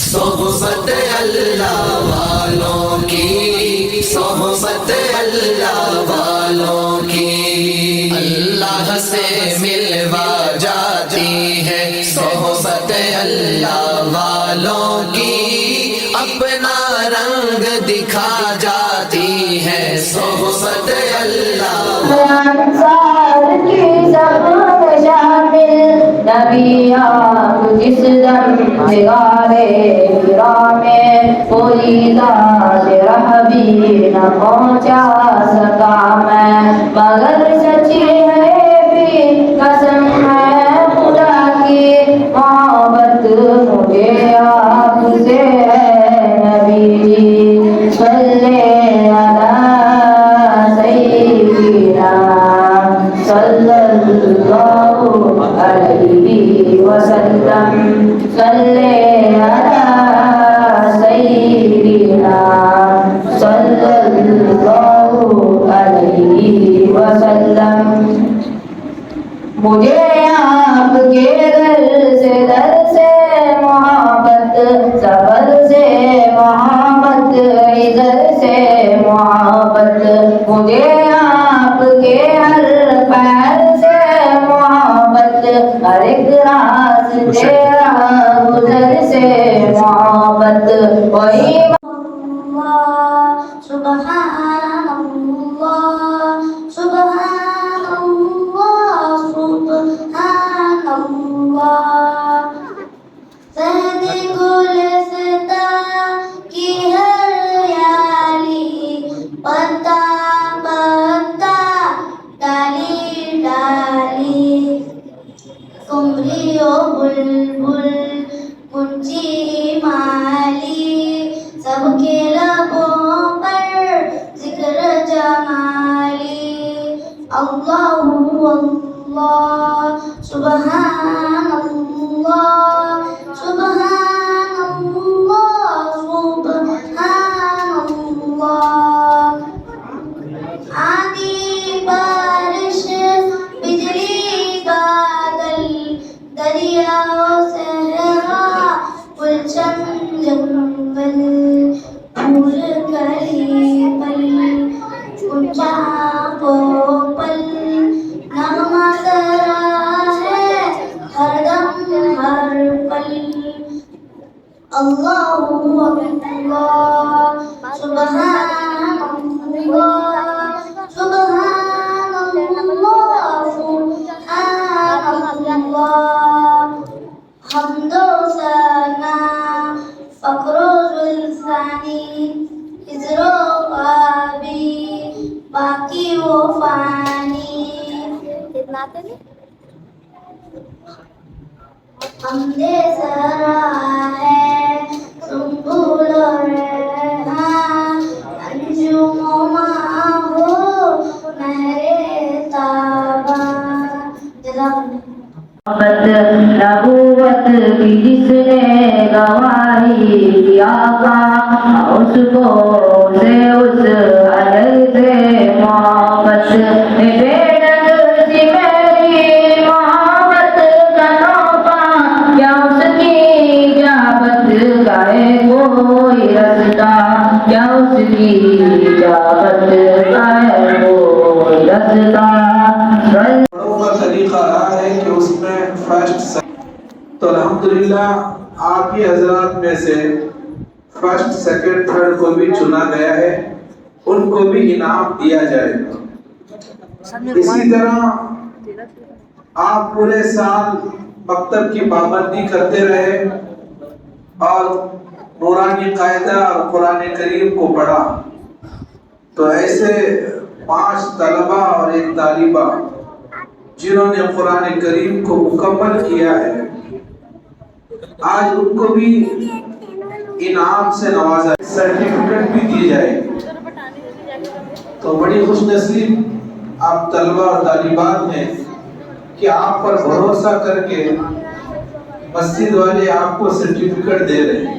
सोहबत अल्लाह वालों की, सोहबत अल्लाह वालों की अल्लाह से मिलवा जाती है। सोहबत अल्लाह वालों की अपना रंग दिखा जाती है। सोहबत अल्लाह नबी आप जिस दम निगारे गिरा में कोई ज़ात राह भी न पहुँचा सका मैं, मगर सच्ची है भी कसम है खुदा की मोहब्बत मुझे आपसे है। नबी जी सल्ले अला सय्यिदिना सल्लल्लाहु अलैहि वसल्लम, सल्ले अला सय्यिदिना सल्लल्लाहु अलैहि वसल्लम। मुझे आपके दर से मोहब्बत, सबर से मोहब्बत, इधर से मोहब्बत, मुझे आपके हर पैर से मोहब्बत, हर एक रास्ते गुजर से मोहब्बत। वही सुबहानल्लाह सुबहानल्लाह सुबहानल्लाह। सहदे गुलसिता की हरियाली, पत्ता पत्ता डाली डाली, कुमरियो बुलबुल कुंची माली, सबके लबों पर जिक्र जमाली। अल्लाहु अल्लाह सुबहानल्लाह सुबहानल्लाह सुबहानल्लाह। आंधी बारिश बिजली बादल, दरियाओं सहरा गुलशन जंगल, फूल कली पल ऊंचा पोपल, नगमा सरा है हरदम हर पल। अल्लाहु अकबर सुबहानल्लाह सुबहानल्लाह सुबहानल्लाह। हम्दो सना फक्रो जुल्फानी, हिजरो पाबी बाकी वो फानी। हमदे सरा है सुंबुल रेहान, अंजुम हो महरे ताबा। नबूवत की जिसने गवाही दिया का, उसको से उस अजल से मोहब्बत बेनद सी मेरी मोहब्बत का नौका, क्या उसकी इजाबत का है कोई रास्ता, क्या उसकी इजाबत का है कोई रास्ता। तरीका रहा है कि उसमें फर्स्ट, तो अल्हम्दुलिल्लाह आप ही हजरात में से फर्स्ट सेकंड थर्ड को भी चुना गया है, उनको भी इनाम दिया जाएगा। इसी तरह आप पूरे साल मकतब की पाबंदी करते रहे और नूरानी कायदा और कुरान करीम को पढ़ा, तो ऐसे 5 तलबा और 1 तालिबा जिन्होंने कुरान करीम को मुकम्मल किया है, आज उनको भी इनाम से नवाजा, सर्टिफिकेट भी दी जाएगी। तो बड़ी खुशनसीब आप तलबा और तालिबात हैं कि आप पर भरोसा करके मस्जिद वाले आपको सर्टिफिकेट दे रहे हैं।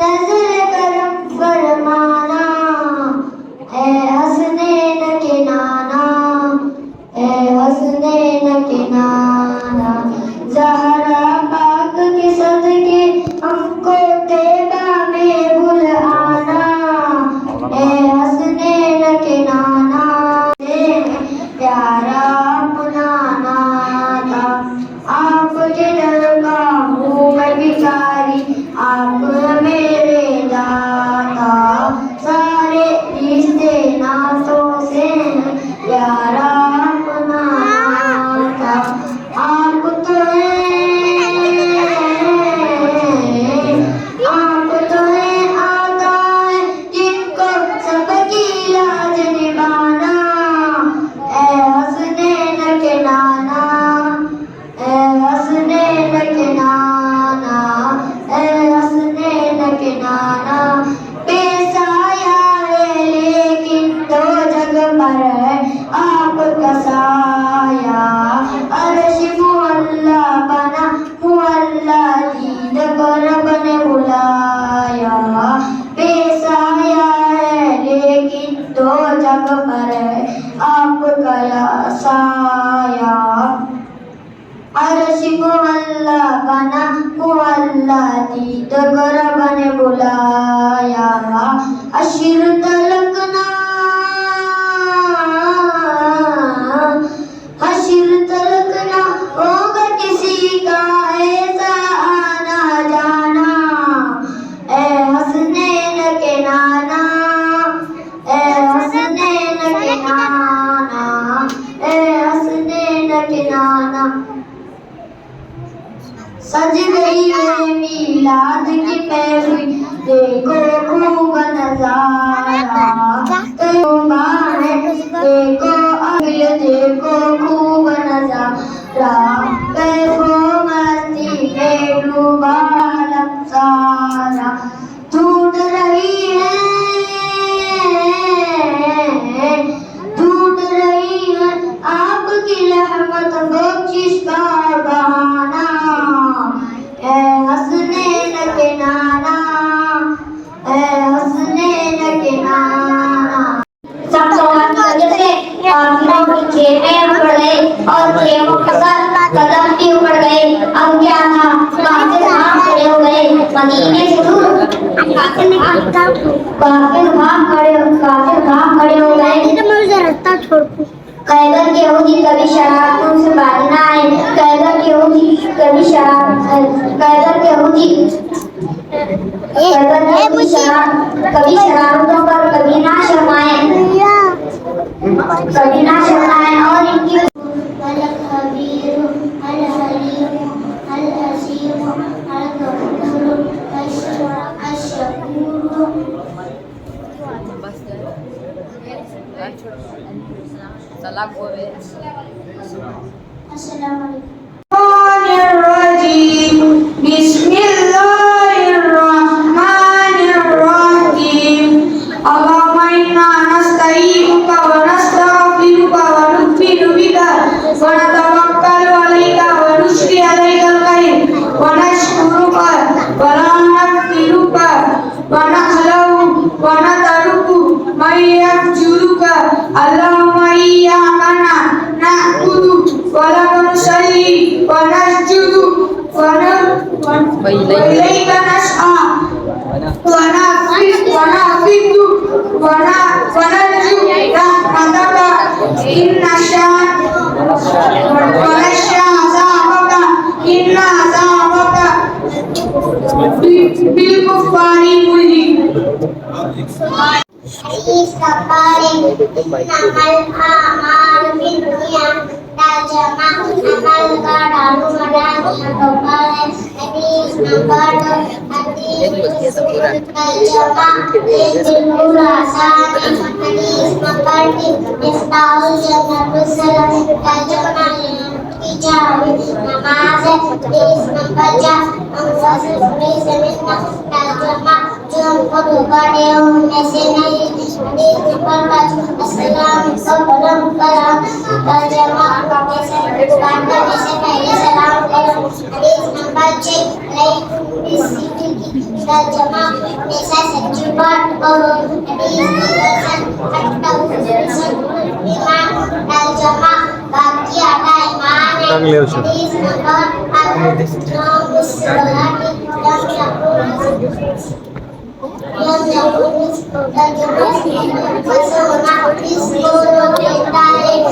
नजर करम फरमाना है हंसने न के नाना है हंसने न के नाना ज़हरा पाक के सदके हमको तेबा में बुलाना है हंसने न के नाना प्यारा अपना नाता आपके डर का हूँ मैं भिखारी आप मेरे दाता सारे रिश्ते नातों से प्यारा अपना नाता आप तो है आता है जिनको सबकी लाज निभाना ए हंसने न के नाना ए हंसने न के नाना ए हंसने न के नाना बेसाया है लेकिन दो जग पर है आपका साया अर्श मुअल्ला बना मुअल्ला दीद को रब ने बुलाया बेसाया है लेकिन दो जग पर है आपका साया अर्श मुअल्ला बना मुअल्ला दीद को रब ने बुलाया अशिर तलकना हशिर तलकना होगा किसी का ऐसा आना जाना ए हंसने न के नाना ए हंसने न के नाना ए हंसने न के नाना सज गई है मीलाद की महफिल देखो खूब नजारा देखो अगल देखो खूब नजारा देखो मस्ती में डूबा आलम सारा टूट रही है आपकी रहमत बख्शिश का बहाना ए हंसने न के नाना ए हंसने न के नाना सब सवाल की वजह से काफिरों की खेमें उखड़ गए और खेमों के साथ कदम भी उखड़ गए अब क्या था काफिर वहां खड़े हो गए मदीने से दूर काफिर वहां खड़े हो गए रास्ता छोड़ कैगर के यहूदी कभी शराब से बाजना है कैगर के यहूदी कभी शरारतों पर कभी ना शर्माए और इनकी बिस्मिल्लाहिर्रहमानिर्रहीम अल्लाहुम्मा इन्ना नस्तईनुका व नस्तगफिरुका व नु'मिनु बिका व नतवक्कलु अलैका व नुश्री अलैकल खैर व नशकुरुका व ला नकफिरुका व नखलउ व नतरुकु मै यफजुरुका अल्लाहुम्मा इय्याका नअबुदु व लका नुसल्ली व नस्जुदु व इलैका नस्आ व नफिदु व नरजु रहमतका इन्ना अज़ाबका बिलकुफ्फारि Muhit Isapare namal amal binniya Jama amal ka dalu madan kepala hadis number hadis Jama ibnu Rasani hadis number Miftahul Jannatul Salam Jama Ijawi namaz hadis number Angfasul Semina Jama Jom ko bade में से नहीं hadis number 5 अस्सलाम सलाम कलाम तर्जमा से पढ़ने में से पहले सलाम करो hadis number 6 तर्जमा में से सच्ची बात करो hadis number 7 तर्जमा बाकी आता ईमान है hadis number 8 yang menulis pesona psikolog yang tarik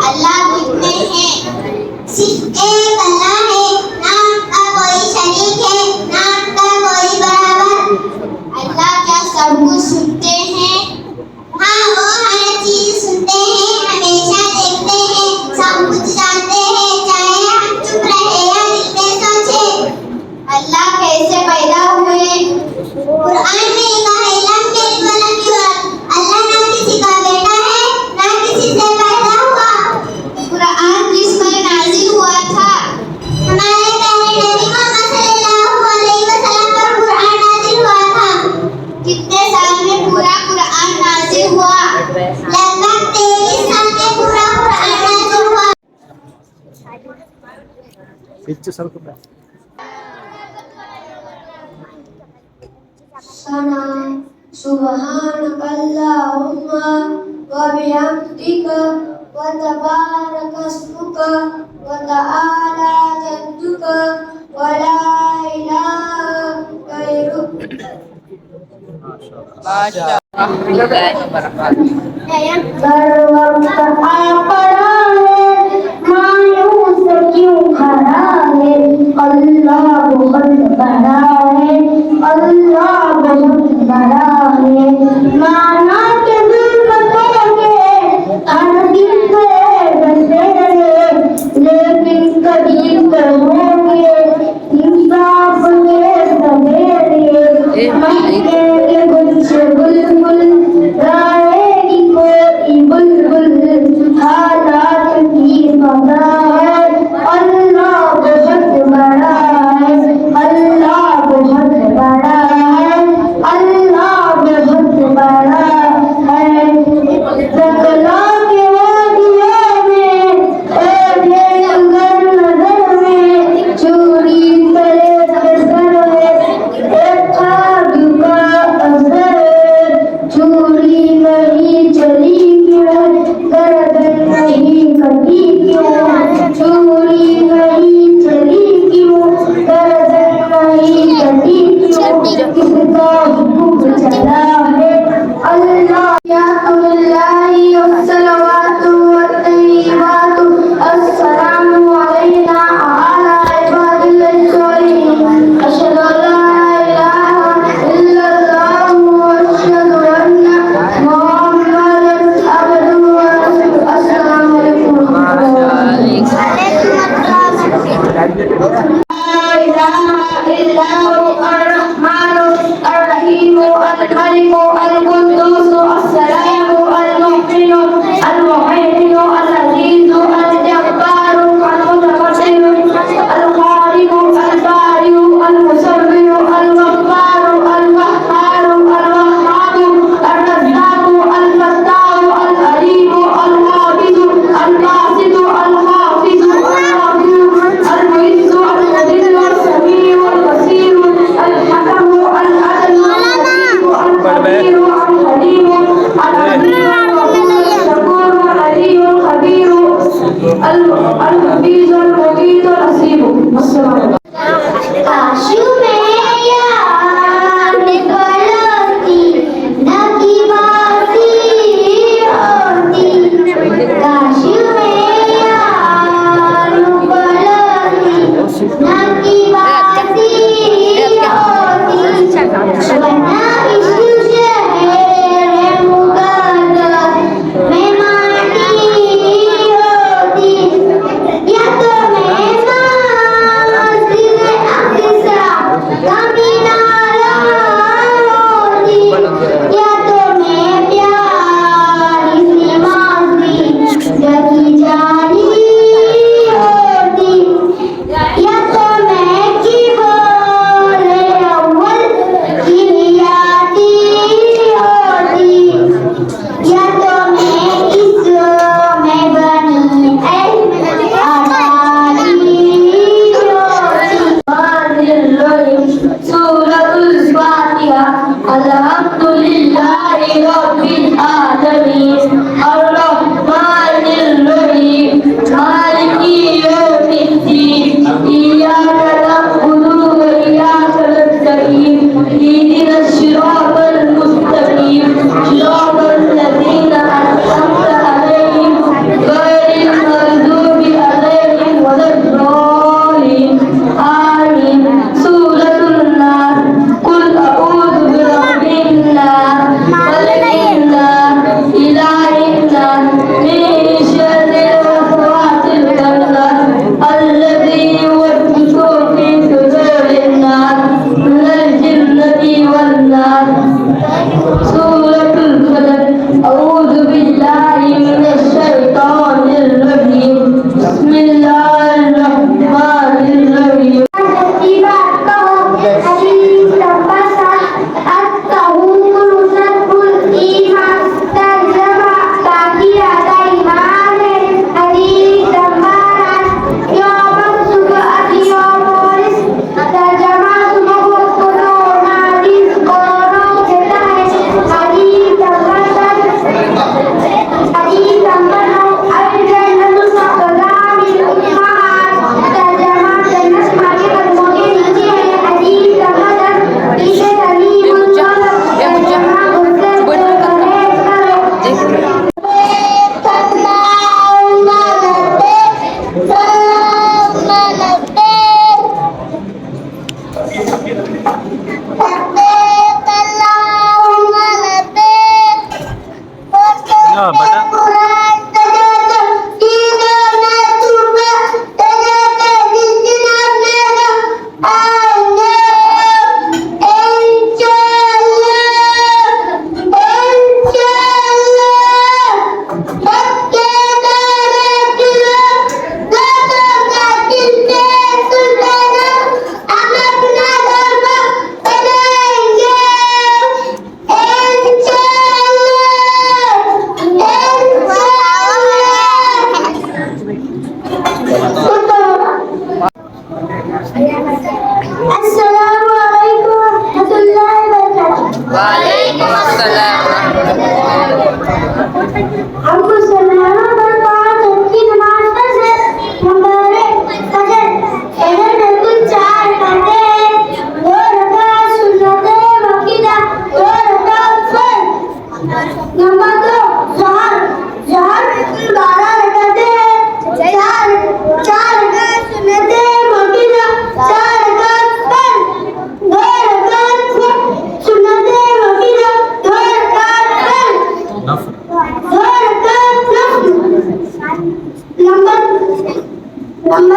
अल्लाह कितने हैं? सिर्फ एक अल्लाह है, ना उनका कोई शरीक है, ना उनका कोई बराबर। अल्लाह क्या सब कुछ सुनते हैं? हाँ, वो हर चीज सुनते हैं, हमेशा देखते हैं, सब कुछ जानते हैं, चाहे हम चुप रहे या दिल में सोचे। अल्लाह कैसे पैदा हुए? कुरान में लिखा है लम यलिद वलम यूलद। अल्लाह ना किसी का बेटा है, ना किसी से पैदा हुआ। कुरान किस पर नाजिल हुआ था? हमारे पहले नबी मोहम्मद सल्लल्लाहु अलैहि वसल्लम पर कुरान नाजिल हुआ था। कितने साल में पूरा कुरान नाजिल हुआ? लगभग 23 साल में पूरा कुरान नाजिल हुआ। सना सुब्हानकल्लाहुम्मा व बिहम्दिका व तबारक अस्मुका व तआला जद्दुका व ला इलाहा गैरुक। कर वक्त आ पड़ा है, मायूस क्यों खड़ा है, अल्लाह बहुत बड़ा है, अल्लाह बहुत बड़ा है। माना के जुल्मतों के हर दिन से बसे रहे, लेकिन कभी होंगे इंसाफ के सवेरे। मक्के के कुछ बुलबुल गाएगी कोई बुलबुल, हालात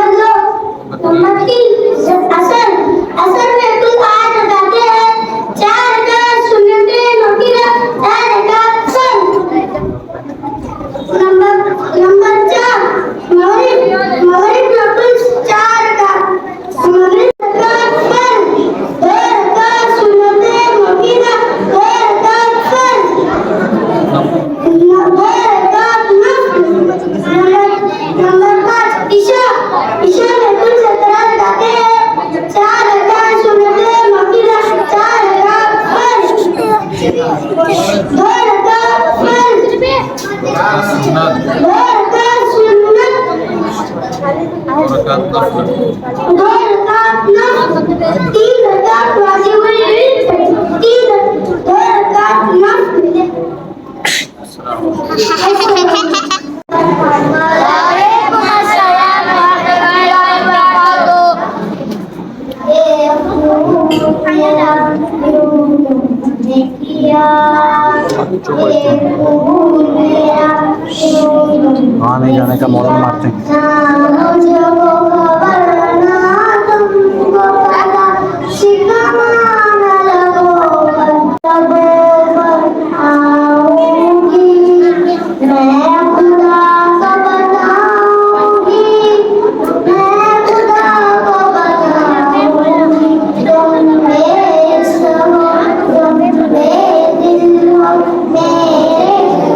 नंबर 2, नंबर 3 असर। असर में कुल 8 रकातें हैं, 4 रकात सुन्नतें मक्किया, 4 रकात फर्ज। नंबर 4 मगरिब। मगरिब में कुल 4 रकात, मगरिब रकात फर्ज, 2 रकात सुन्नतें मक्किया, 2 रकात फर्ज, 2 रकात नफल। नंबर 5 ईशा। ईशा में कुल 17 रकातें हैं, 4 रकात सुन्नतें मक्किया, 4 रकात फर्ज, 2 रकात फर्ज, 2 रकात सुन्नत, 2 रकात नफल, 3 रकात वाजिबुल वित्र, 2 रकात नफल। वहाँ नहीं जाने का मॉडल मारते हैं।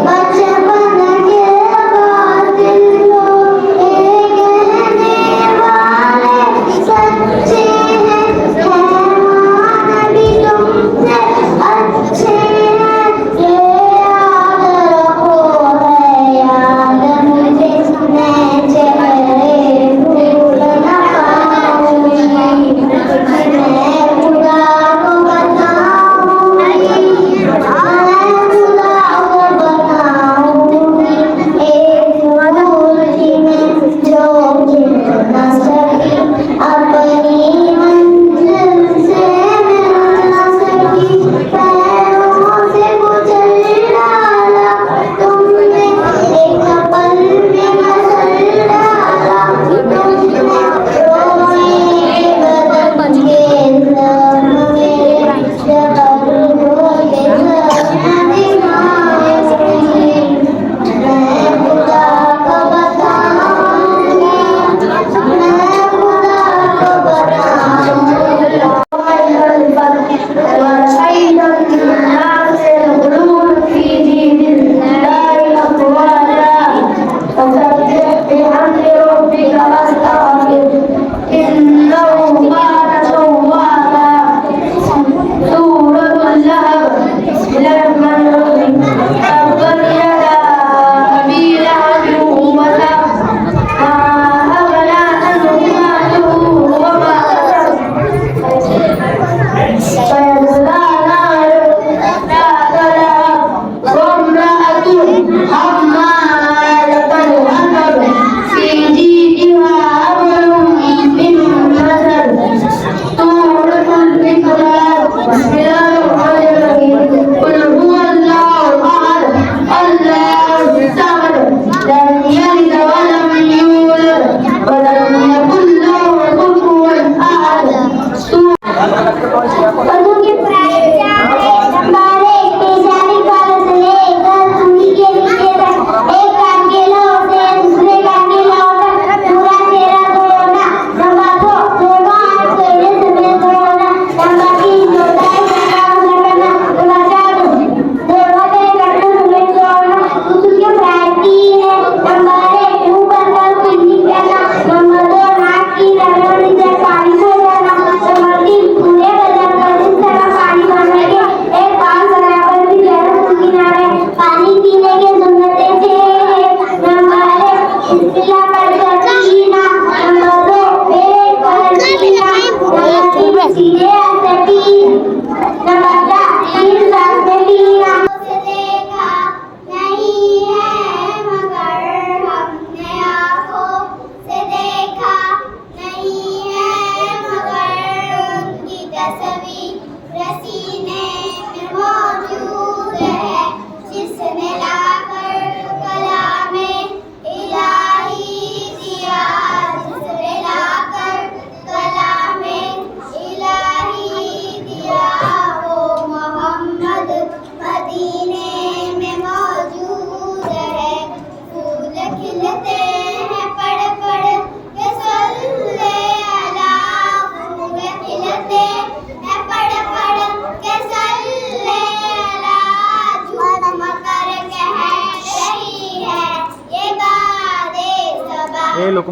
बचपन के बाद दिल को एक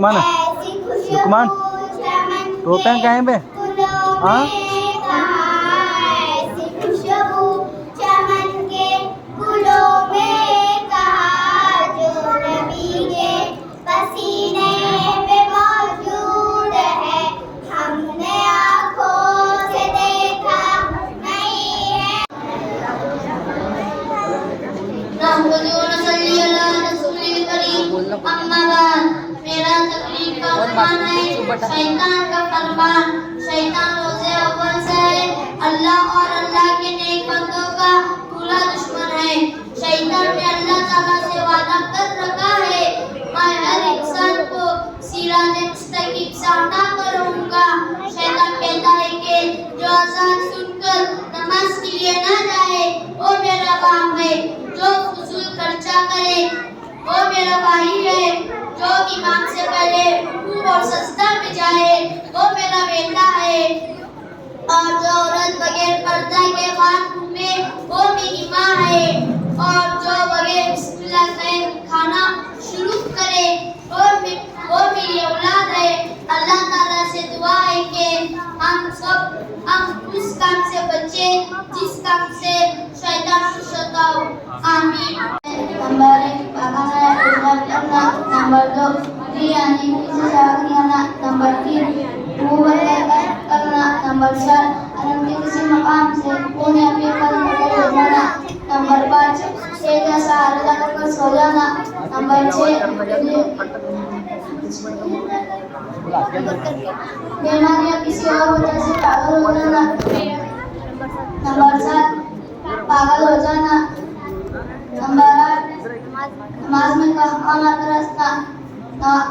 लुकमान लुकमान टोपियाँ कहाँ हैं बे? हाँ मेरा तकलीफ का फरमान है शैतान का फरमान। शैतान रोज़े अव्वल से है अल्लाह और अल्लाह के नेक बंदों का खुला दुश्मन है। शैतान ने अल्लाह ताला से वादा कर रखा है मैं हर इंसान को सिराते मुस्तकीम सामना करूंगा। शैतान कहता है कि जो अज़ान सुनकर नमाज के लिए ना जाए वो मेरा बाप है, जो फजूल खर्चा करे वो मेरा भाई है, जो इमाम से पहले रुकू और सजदा में जाए वो मेरा बेटा है, और जो औरत बगैर पर्दा के बाद घूमे वो मेरी माँ है, और जो बगैर बिस्मिल्लाह कहे खाना शुरू करे वो मेरी औलाद है। अल्लाह ताला से दुआ है कि हम उस काम से बचे जिस काम से शैतान खुश होता हो। आमीन। नंबर 1 पकाना है करना, नंबर 2 बिरयानी से खाना, नंबर 3 करना, नंबर 4 आराम के किसी मकाम से कोने पे कर जाना, नंबर 5 स्टेज का सहारा लेकर सो जाना, नंबर 6 बीमारी या किसी और वजह से पागल हो जाना, नंबर 7 पागल हो जाना, नंबर 8 नमाज में कहाना तरसना,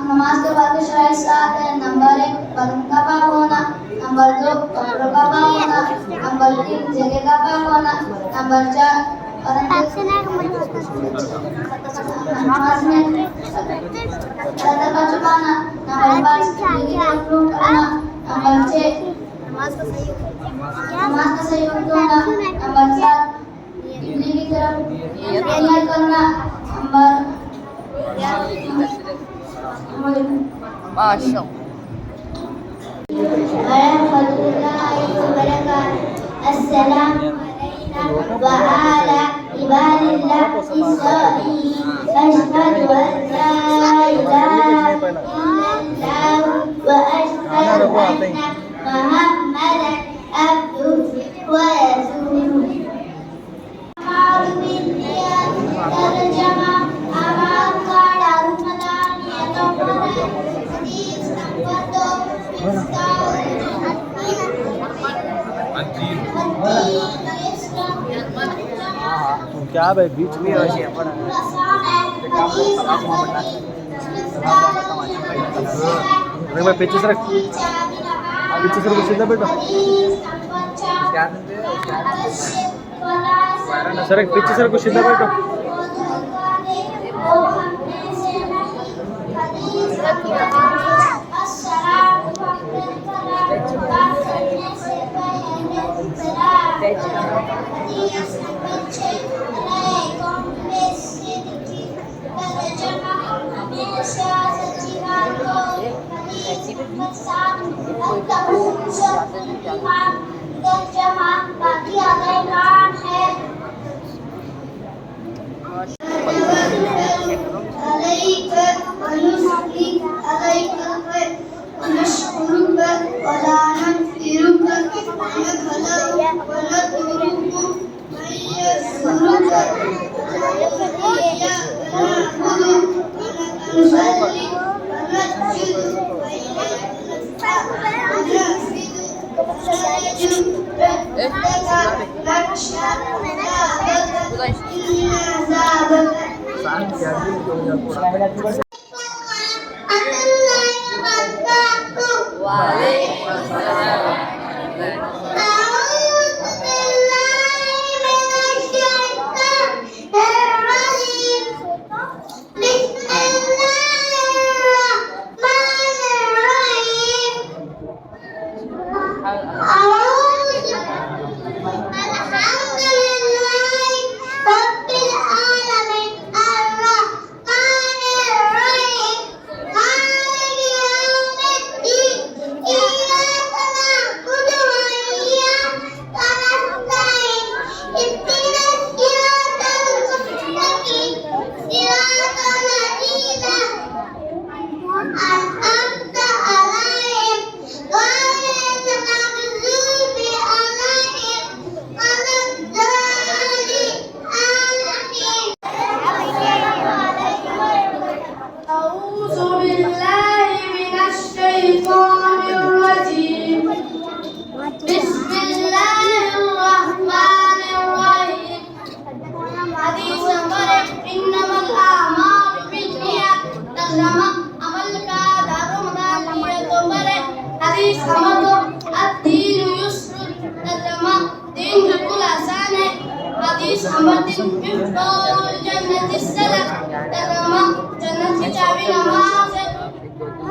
नमाज के बाद शराइ 7 है। नंबर 1 बदन का पाक होना, नंबर 2 कपड़ों का पाक होना, नंबर 3 जगह का पाक होना, नंबर 4 नमाज में सर का झुकाना, नंबर 5 करना, नंबर 6 नमाज का सही वक्त होना, नंबर 7 किबले की तरफ नियत करना, नंबर अस्सलाम व अला इबादिल्लाह इस्सालिहीन अशहदु अन ला इलाहा इल्लल्लाह व अशहदु अन्ना मुहम्मदन अब्दुहु व रसूलुहु। तर्जमा आवाज़ का दारुमदानियतों हदीस नंबर 2 क्या भाई बीच में भाई पीछे सर सीधा बैठो सर पीछे सर कुछ सीधा बैठो। बिस्मिल्लाहिर्रहमानिर्रहीम। हदीस नंबर 1, इन्नमल आमालु बिन्नियात। तर्जुमा अमल का दारोमदार नियतों पर है। हदीस नंबर 2, अद्दीनु युस्रुन। तर्जुमा दीन बिल्कुल आसान है। हदीस नंबर 3, मिफ्ताहुल जन्नतिस सलाह। तर्जुमा जन्नत की चाबी नमाज है।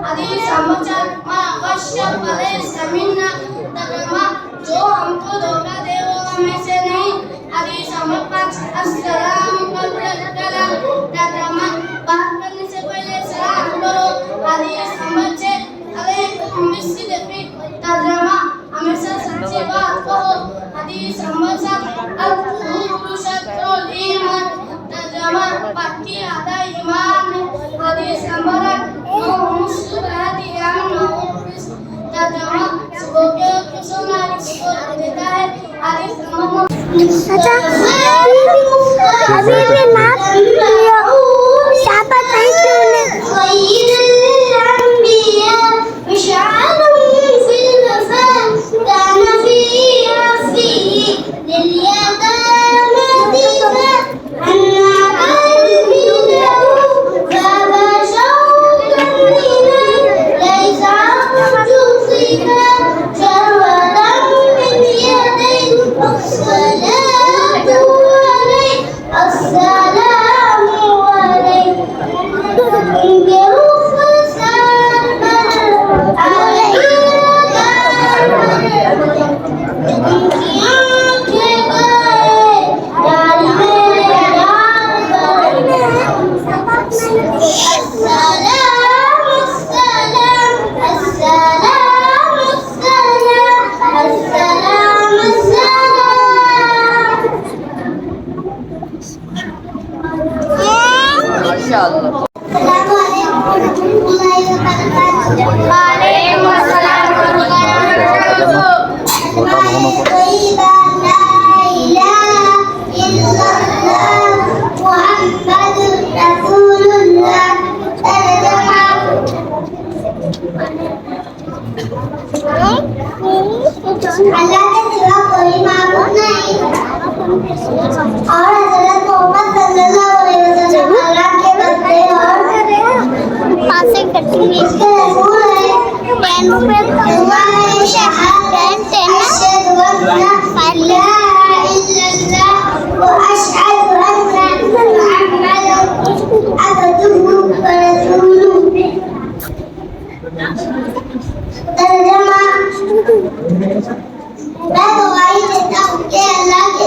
हदीस नंबर 4, मा गश्शा फलैसा मिन्ना। तर्जुमा जो हमको धोखा दे वो हमें से नहीं। हदीस नंबर 5, अस्सलामु कब्लल कलाम। तर्जुमा बात करने से पहले सलाम करो। हदीस नंबर 6, अलैकुम बिस्सिद्क़। तर्जुमा हमेशा सच्ची बात कहो। हदीस नंबर 7, अल-ज़ुहूरु शत्रुल ईमान। तर्जुमा पक्की आधा ईमान है। हदीस नंबर 8, मुस्लिमाती अमनुस। तर्जुमा सुबह के वक्त सोना रिज़्क़ देता है। हदीस नंबर अच्छा अभी भी नाम शाबाश नहीं तूने अल्लाह के सिवा कोई माबूद नहीं और हज़रत मोहम्मद सल्लल्लाहु अलैहि वसल्लम अल्लाह के बंदे और पासे कटी इसके रसूल हैं। पैन पे दुआ है शहादत अशहदु अल्ला इलाहा इल्लल्लाह व अशहदु अन्ना मुहम्मदन अब्दुहु व रसूलुहु। तर्जुमा मैं गवाही देता हूँ कि अल्लाह के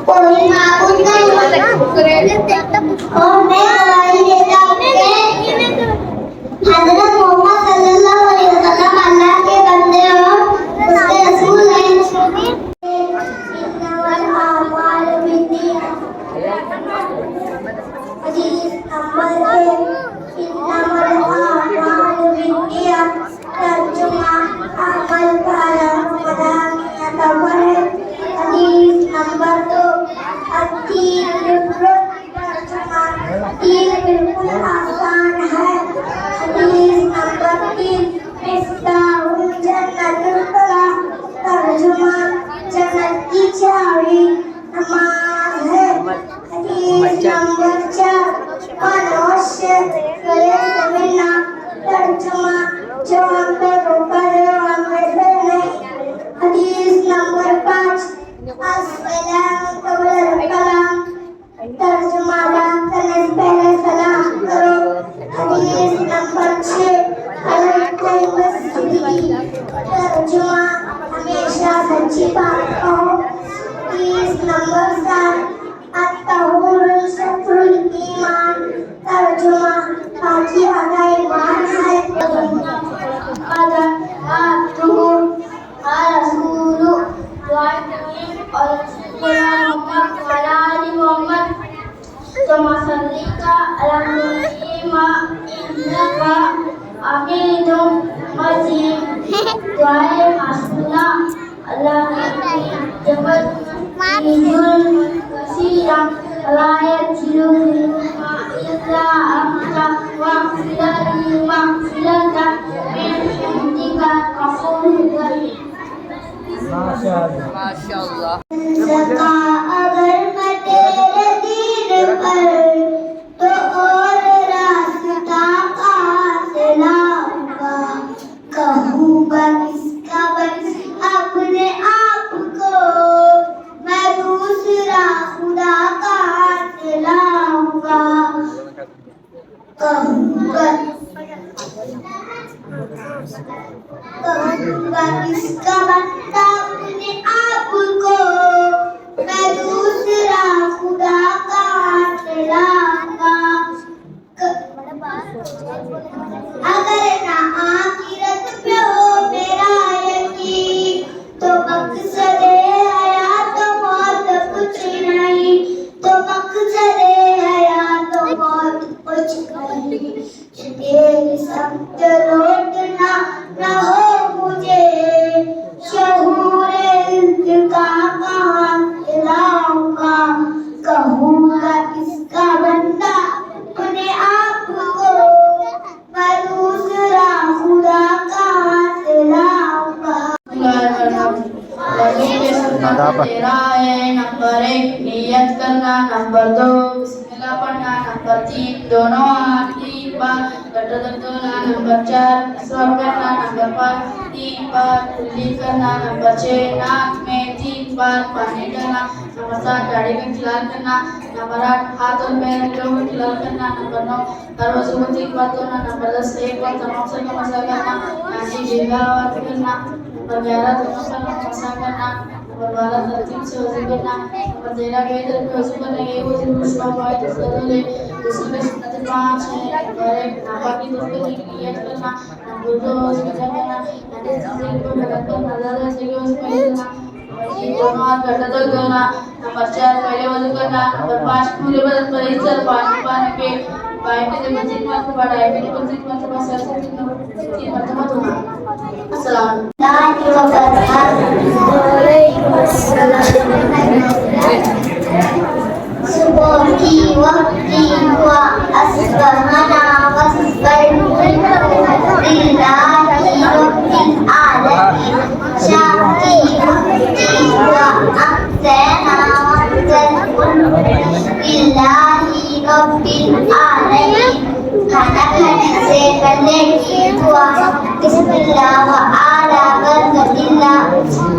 कोई माबूद नहीं और मैं गवाही देता हूँ कि हज़रत मोहम्मद सल्लल्लाहु अलैहि वसल्लम अल्लाह के बंदे और उसके रसूल हैं। इन्नमल आमालु बिन्नियात। हदीस नंबर 1, इन्नमल आमालु बिन्नियात। तर्जुमा अमल का दारोमदार नियतों पर है। हदीस नंबर 2, अद्दीन बिल्कुल। तर्जुमा दीन बिल्कुल आसान है। हदीस नंबर 3, मिफ्ताहुल जन्नतिस सलाह। तर्जुमा जन्नत की चाबी नमाज है। हदीस नंबर 4, मन गश्शा फलैसा मिन्ना। तर्जुमा जो हमको धोखा दे वो हमें से नहीं। हदीस नंबर 5, अस्सलामु कब्लल कलाम। तर्जुमा बात करने से पहले सलाम करो। हदीस नंबर 6, अलैकुम बिस्सिद्क़। तर्जुमा हमेशा सच्ची बात कहो। हदीस नंबर 7, अत-तहूरु शत्रुल ईमान। तर्जुमा पाकी आधा ईमान है। सका अगर मैं तेरे दीन पर तो और रास्ता कहाँ से लाऊंगा। कहूँगा किसका बस अपने आप को, मैं दूसरा खुदा कहाँ से लाऊंगा। कहूँगा किसका बनता अपने आप को, मैं दूसरा खुदा कहाँ से लाऊंगा। अगर ना आखिरत पे हो मेरा यकीन, तो मकसदे हयात मौत कुछ नहीं, तो मकसदे हयात मौत कुछ नहीं। तेरी सख्त लौटना न हो मुझे, शहूर इल्तिका कहाँ से लाऊंगा। कहूँगा किसका बंदा अपने आप को, मैं दूसरा खुदा कहाँ से लाऊंगा। तेरा है नंबर 1 नियत करना, नंबर 2 बिस्मिल्लाह पढ़ना, नंबर 3 दोनों हाथ 3 बार गटगटना, नंबर 4 इसरार करना, नंबर 5 3 बार कुल्ली करना, नंबर 6 नाक में 3 बार पानी डालना, नंबर 7 दाढ़ी में खिलाल करना, नंबर 8 हाथ और पैरों में खिलाल करना, नंबर 9 हर रोज को 3 बार धोना, नंबर 10 एक बार तमाम सर का मसा करना, नानी जिगा करना, नंबर 11 दोनों सर का मसा करना, नंबर 12 तरतीब से वज़ू करना, नंबर 13 बेहतर पे वज़ू करने के वज़ू मुश्किल हुआ है जिसका दौरे जिसमें सुन्नत 5 है। नंबर 1 नापाकी दूर करने की नियत करना, नंबर 2 उसमें क्या करना, नंबर 3 को गलत पर नजर से उसमें करना, नंबर 3 दोनों हाथ गटगट धोना, नंबर 4 पहले वज़ू करना, नंबर 5 पूरे बदन पर इस तरह पानी पे बाएं पे जब 3 मरतबा दाएं पे जब 3 मरतबा सर से 3 मरतबा धोना। अस्सलाम सुबह की वक्ती हुआ अस्बहाना वस्बल लिल्लाही रब्बिल आलमीन। शाम की वक्ती हुआ अमसैना लिल्लाही रब्बिल आलमीन। खाना खाने से पहले की दुआ बिस्मिल्लाह व आला बरकतिल्लाह।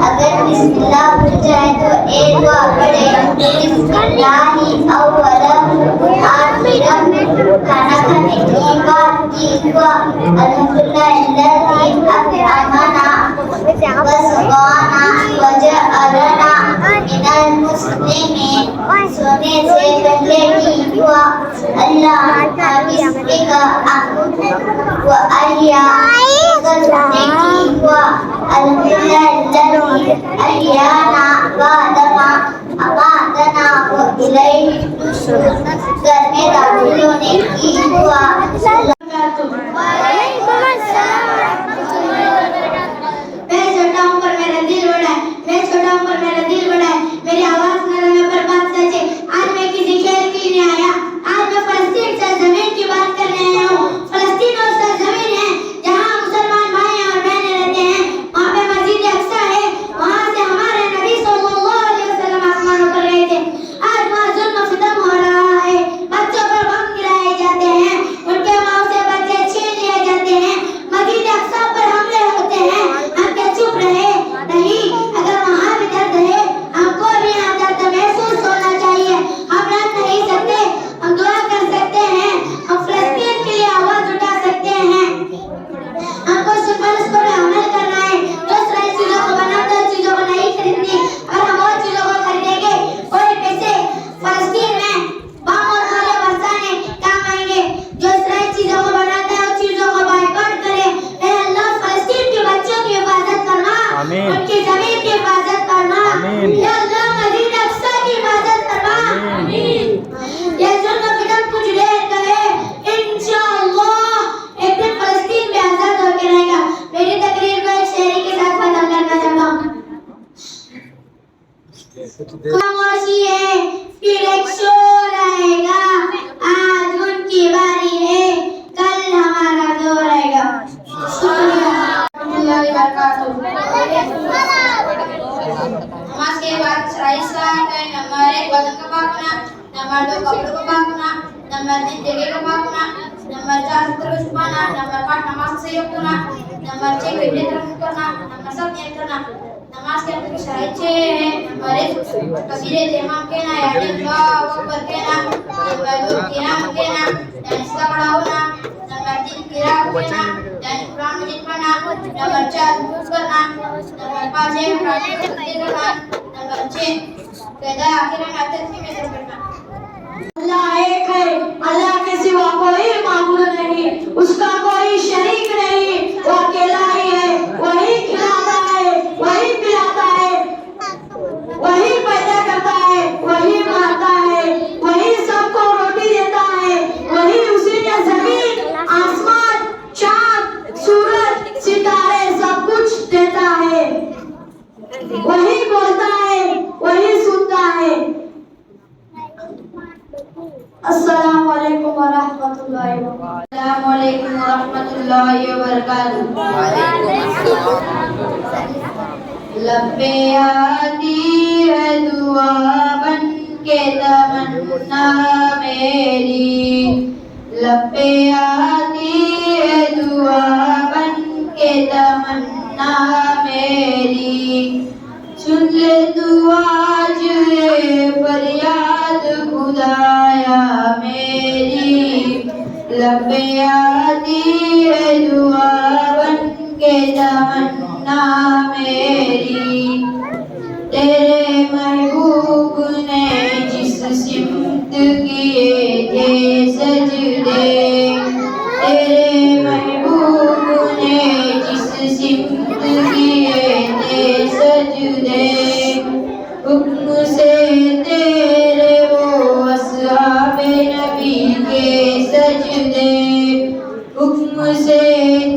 अगर बिस्मिल्लाह भूल जाए तो एक दुआ पढ़े बिस्मिल्लाहि अव्वलन आखिरन। खाना खाने के बाद की दुआ अल्हम्दुलिल्लाहिल्लज़ी अत'अमना व सक़ाना व जअलना मिनल मुस्लिमीन। सोने से पहले की दुआ अल्लाहुम्मा बिस्मिका अमूतु व अहया। सोने की दुआ अल्हम्दुलिल्लाहिल्लज़ी अहयाना बअदमा अमातना व इलैहि नुशूर। घर में दाखिल होने की दुआ। मैं छोटा हूँ पर मेरा दिल बड़ा है, मैं छोटा हूँ पर मेरा दिल बड़ा है। मेरी आवाज नरम है पर बात सच है। आज मैं किसी खेल के लिए आया, आज मैं फलस्तीन सरजमीन की बात करने आया हूँ। फलस्तीन और सरजमीन है जहाँ मुसलमान भाई और बहनें रहते हैं। वहाँ पे मस्जिद अक्सा है, वहाँ से हमारे नबी सल्लल्लाहु अलैहि वसल्लम आसमानों पर गए थे। आज वहाँ जुल्म सितम हो रहा है, बच्चों पर बम गिराए जाते हैं, उनके माँ से बच्चे छीन लिए जाते हैं, मस्जिद अक्सा पर हमले होते हैं। हम क्या चुप रहे? नहीं, अगर वहाँ भी दर्द है हमको भी यहाँ दर्द महसूस होना चाहिए। हम रह नहीं सकते, हम दुआ कर सकते हैं, हम फलस्तीन के लिए आवाज उठा सकते हैं। हमको सिर्फ उस पर अमल करना है जो सारी चीजों को बनाते हैं, चीजों को नहीं खरीदनी। अगर हम और चीजों को खरीदेंगे कोई पैसे फलस्तीन में बम और गोले बरसाने काम आएंगे। जो सारी चीजों को बनाते हैं उन चीजों को बाइकआउट करें। ऐ अल्लाह फलस्तीन के बच्चों की हिफाजत करना, उनकी जमीन की हिफाजत करना, या अल्लाह मस्जिद अक्सा की हिफाजत करना। ये जुल्म फितन कुछ देर का है, इंशाअल्लाह एक दिन फलस्तीन में आजाद होकर रहेगा। मेरी तकरीर को एक शेरी के साथ खत्म करना चाहता हूँ। खामोशी है फिर एक शोर आएगा, आज उनकी बारी है, कल हमारा दौर आएगा। शुक्रिया। के बाद इस्लाम है। नंबर 1 बदन को पाक होना, नंबर 2 कपड़ों को पाक होना, नंबर 3 जगह को पाक होना, नंबर 4 सत्र को छुपाना, नंबर 5 नमाज से योग करना, नंबर 6 किबले तरफ मुंह करना, नंबर 7 नियत करना। नमाज के अंदर शराइत 6 है। नंबर 1 तकबीरे तमाम कहना यानी अल्लाहु अकबर कहना, नंबर 2 क़ियाम कहना यानी इसका खड़ा होना, नंबर 3 किरात कहना यानी कुरान मजीद पढ़ना, नंबर 4 वुज़ू करना, नंबर 5 है कुरान को सजदे करना, नंबर 6 पैदा आखिर में तस्बीह में सर करना। अल्लाह एक है, अल्लाह के सिवा कोई माबूद नहीं, उसका कोई शरीक नहीं, वो अकेला ही है। वही खिलाता है, वही पिलाता है, वही पैदा करता है, वही मारता है, वही सबको रोटी देता है, वही उसी ने जमीन, आसमान, चांद, सूरज, सितारे सब कुछ देता है। वही बोलता है, वही सुनता है। अस्सलाम वालेकुम व रहमतुल्लाहि व बरकातुहू। अस्सलाम वालेकुम व रहमतुल्लाहि व बरकातुहू। लब्बे आती है दुआ बन के तमन्ना मेरी, लब्बे आती है दुआ बन के तमन्ना मेरी, सुन ले दुआ जुए फरियाद खुदाया मेरी, लब्बे आती है दुआ बन के तमन्ना मेरी। तेरे महबूब ने जिस सिमत किए थे सजदे, तेरे महबूब ने जिस सिमत किए थे सजदे, हुक्म से तेरे वो अस्हाबे नबी के सजदे, हुक्म से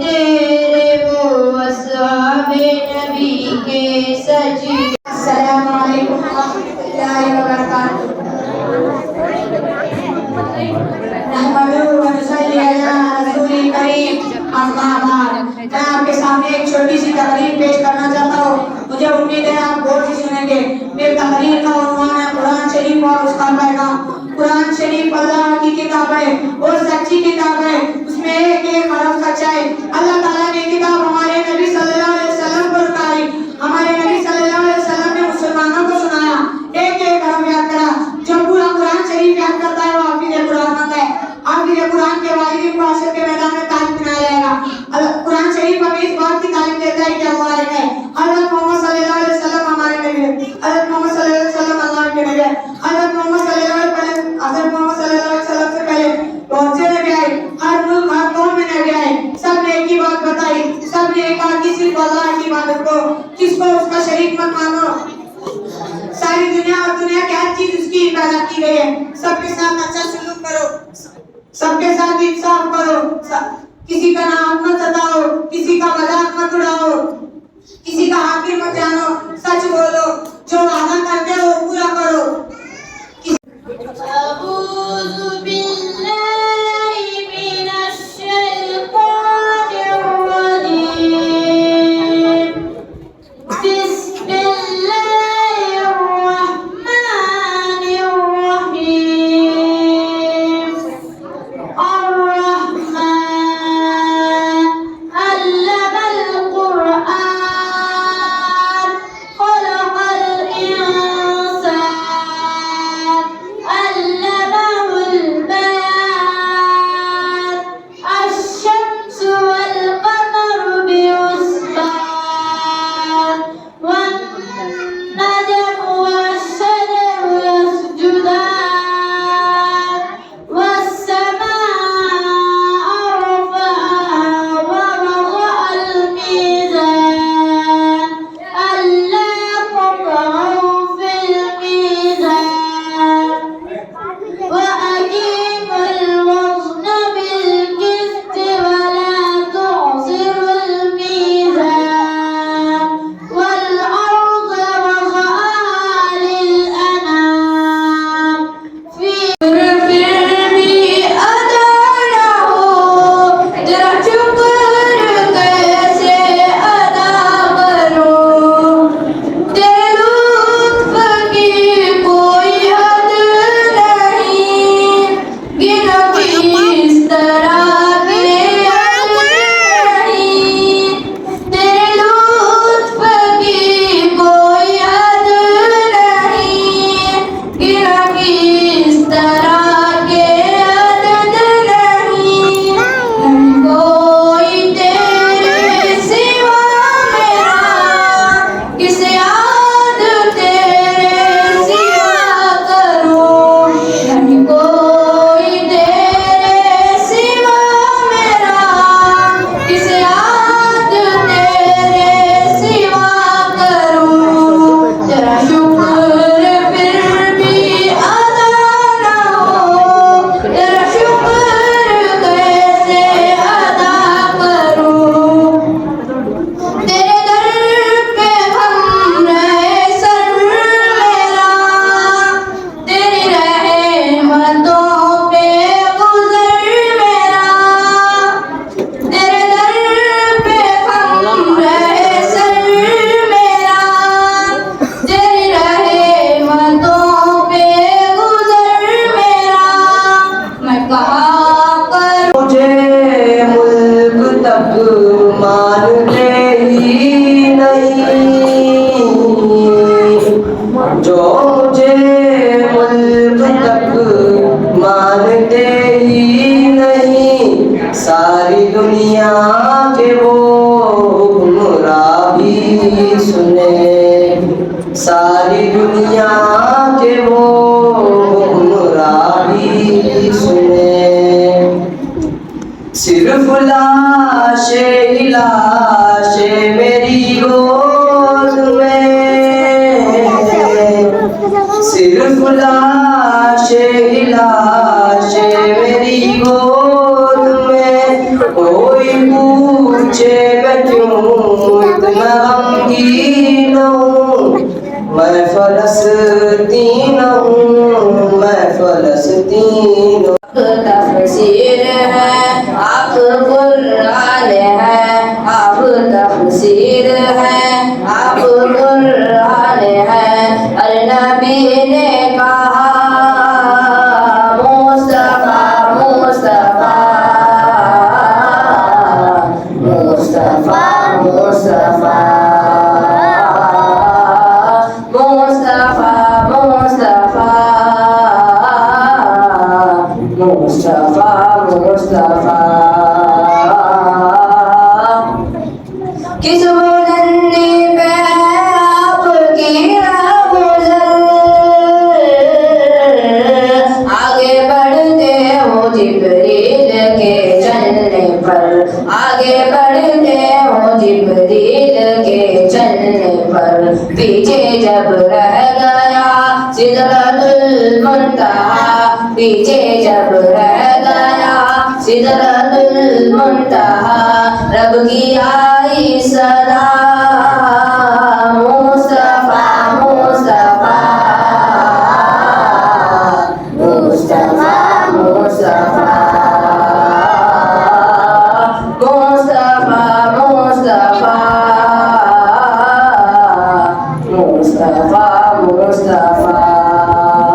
तेरे वो अस्हाबे नबी के सजदे। अस्सलामु अलैकुम व रहमतुल्लाहि व बरकातुहू। नहमदुहु व नुसल्ली अला रसूलिल करीम, अम्मा बाद। मैं आपके सामने एक छोटी सी तकरीर पेश करना चाहता हूँ। मुझे उम्मीद है आप गौर से सुनेंगे। मेरी तकरीर का उन्वान है कुरान शरीफ और उसका पैगाम। कुरान शरीफ अल्लाह की किताब है और सच्ची किताब है, उसमें एक एक हरफ सच्चा है। अल्लाह ताला ने किताब हमारे नबी सल्लल्लाहु अलैहि वसल्लम को उतारी, हमारे नबी सल्लल्लाहु अलैहि वसल्लम ने मुसलमानों को सुनाया, एक एक हरफ याद करा। जो पूरा कुरान शरीफ याद करता है वो हाफिज़ कुरान बनता है। हाफिज़ कुरान के वालिद को हशर के मैदान में ताज पहनाया जाएगा। कुरान शरीफ हमें इस बात की तालीम देता है कि हमारे है हज़रत मोहम्मद सल्लल्लाहु अलैहि वसल्लम हमारे नबी है, हज़रत मोहम्मद सल्लल्लाहु अलैहि वसल्लम अल्लाह के नबी है। हज़रत मोहम्मद सल्लल्लाहु अलैहि वसल्लम से पहले बहुत से नबी आए, हर मुल्क हर कौम में नबी आए, सब ने एक ही बात बताई, सब ने कहा कि सिर्फ अल्लाह की इबादत करो, किसको उसका शरीक मत मानो। सारी दुनिया और दुनिया की हर चीज उसकी पैदा की गई है। सबके साथ अच्छा सलूक करो, सबके साथ इंसाफ करो, किसी का नाम मत सताओ, किसी का मजाक मत उड़ाओ, किसी का हाकिम मत जानो, सच बोलो, जो वादा करते हो वो पूरा करो। अऊज़ु बिल्लाहि मिनश शैतानिर रजीम, बिस्मिल्लाहिर रहमानिर रहीम। अर्रहमान अल्लमल कुरआन, खलक़ल इंसान दुनिया के वो मुरारी सुने, सिर्फ लाशे ही लाशे मेरी गोद में, सिर्फ लाशे ही लाशे मेरी गोद में। कोई पूछे मैं क्यों इतना गमगीन हूँ, मैं फलस्तीन हूँ, मैं फलस्तीन हूँ। तफसीर है आप कुरान है, आप तफसीर है आप कुरान है। अरे नबी ने कहा मुस्तफा मुस्तफा मुस्तफा मुस्तफा मुस्तफा मुस्तफा मुस्तफा। किस बुलंदी पे आपकी गुज़र, आगे बढ़ते हो जिब्रील के चलने पर, आगे बढ़ते हो जिब्रील के चलने पर। पीछे जब रह गया सिदरतुल मुंतहा, पीछे जब रह गया सिदरतुल मुंतहा। रब की आई सदा मुस्तफा मुस्तफा मुस्तफा मुस्तफा मुस्तफा मुस्तफा मुस्तफा।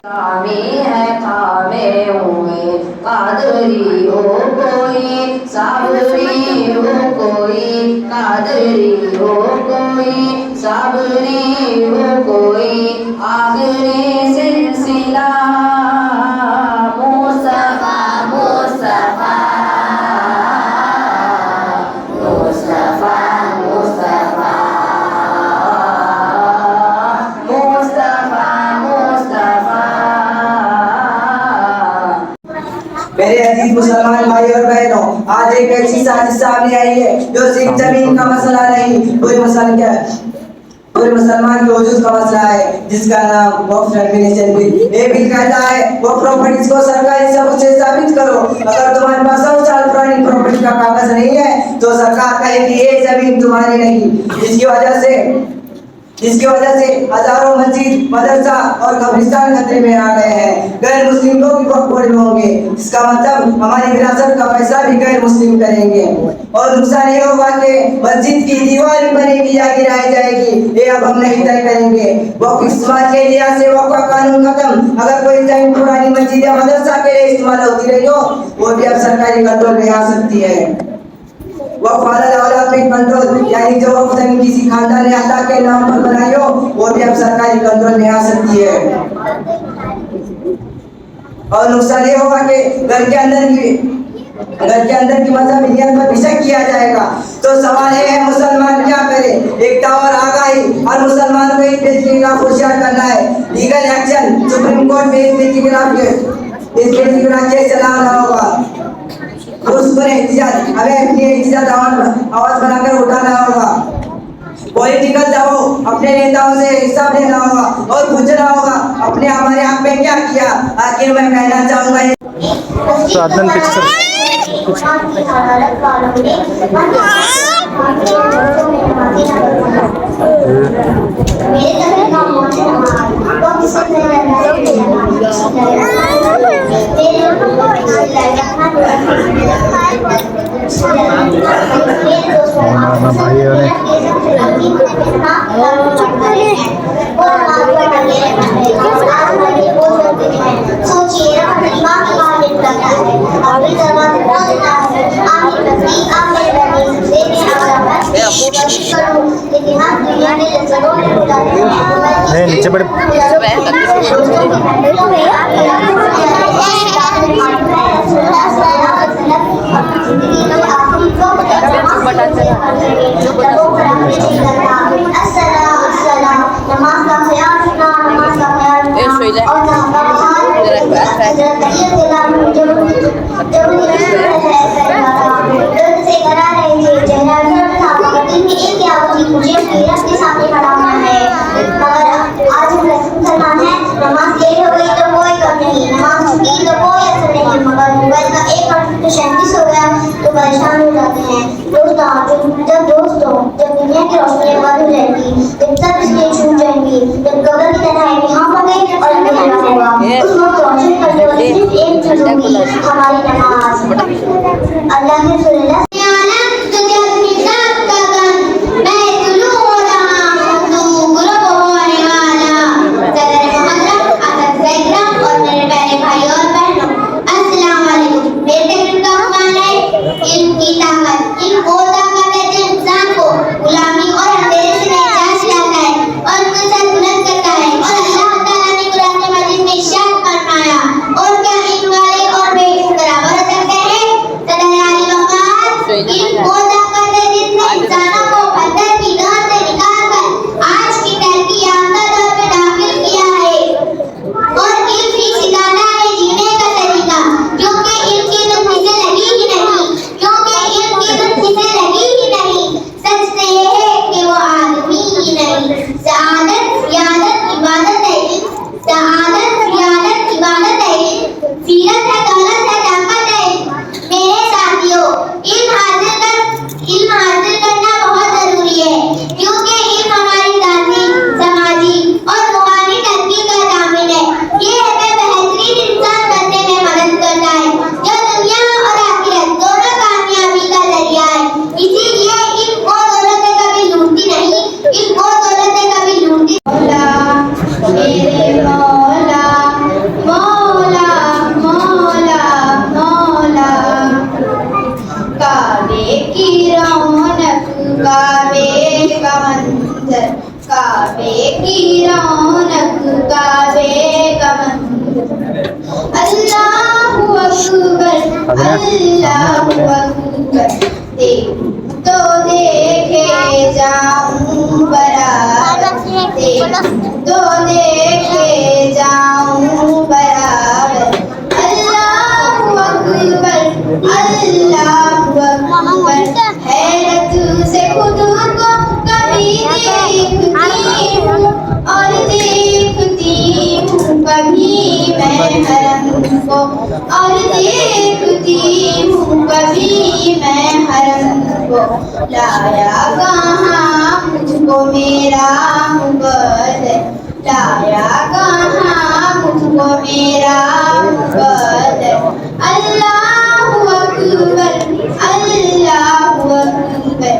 कामी है थामे हुए कादरी हो कोई, साबरी हो कोई कादरी हो कोई, साबरी हो कोई। आखिरी सिलसिला मुस्तफा मुस्तफा मुस्तफा मुस्तफा मुस्तफा मुस्तफा। मेरे अजीज मुसलमान भाई और बहनों, आज एक ऐसी साजिश सामने आई है जो सिर्फ जमीन का मसला नहीं, पूरे मुसलमान के वजूद का मसला है, जिसका नाम वक्फ टर्मिनेशन बिल। ये बिल कहता है वक्फ प्रॉपर्टीज को सरकारी सबूत से साबित करो। अगर तुम्हारे पास 100 साल पुरानी प्रॉपर्टी का कागज नहीं है तो सरकार कहेगी ये जमीन तुम्हारी नहीं। जिसकी वजह से हजारों मस्जिद, मदरसा और कब्रिस्तान खतरे में आ गए हैं। गैर मुस्लिम लोग भी वक्फ बोर्ड में होंगे, इसका मतलब हमारी विरासत का पैसा भी गैर मुस्लिम करेंगे। और नुकसान ये होगा कि मस्जिद की दीवार भी बनेगी या गिराई जाएगी, ये अब हम नहीं तय करेंगे। वक्फ इस्तेमाल के लिहाज से वक्फ का कानून खत्म। अगर कोई जमीन पुरानी मस्जिद या मदरसा के लिए इस्तेमाल होती रही हो, वो भी अब सरकारी कंट्रोल में आ सकती है। वक्फ औलाद में कंट्रोल, यानी जो वक्फ जमीन किसी खानदान या अल्लाह के नाम पर बनाई हो, वो भी अब सरकारी कंट्रोल में आ सकती है। और नुकसान ये होगा कि घर के अंदर की मजहबियत पर भी शक किया जाएगा। तो सवाल है मुसलमान क्या करे? एकता और आगाही और मुसलमान को इस बेच के खिलाफ होशियार करना है। लीगल एक्शन सुप्रीम कोर्ट में इस बेच के खिलाफ केस चलाना होगा। हमें अपनी एहतिजाज आवाज बनाकर उठाना होगा। पॉलिटिकल दबाव अपने नेताओं से हिसाब लेना होगा और पूछना होगा अपने हमारे आप में क्या किया। आखिर मैं कहना चाहूँगा साधन नीचे बड़े नमाज का ख्याल रखना, नमाज का जब से करा रहे थे जहरा था मगर दिल में एक याद थी मुझे अपने रब के सामने खड़ा होना है। मगर आज हम मुसलमान हैं, नमाज देर हो गई तो कोई कम नहीं, नमाज छूटी तो कोई असर नहीं, मगर मोबाइल का एक नोटिफिकेशन हो गया तो परेशान हो जाते हैं। जब दुनिया की रोशनी बंद हो जाएगी, जब सब इसलिए छूट जाएंगी, जब कब्र की तन्हाई में हम होंगे और अंधेरा होगा, उस वक्त रोशन करने वाली सिर्फ एक चीज होगी, हमारी नमाज। अल्लाह के रसूल काबे की रौनक काबे का मंजर। अल्लाहु अकबर अल्लाहु अकबर, तो देखे जाऊं बराबर, तो देखे जाऊं बराबर। अल्लाहु अकबर अल्लाहु अकबर, हैरत से खुद को कभी देखती हूँ और देखती हूँ कभी मैं हरम को, और देखती हूँ कभी मैं हरम को। लाया कहाँ मुझको मेरा मुक़द्दर, लाया कहाँ मुझको मेरा मुक़द्दर। अल्लाहु अकबर अल्लाहु अकबर।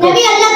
नबी अल्लाह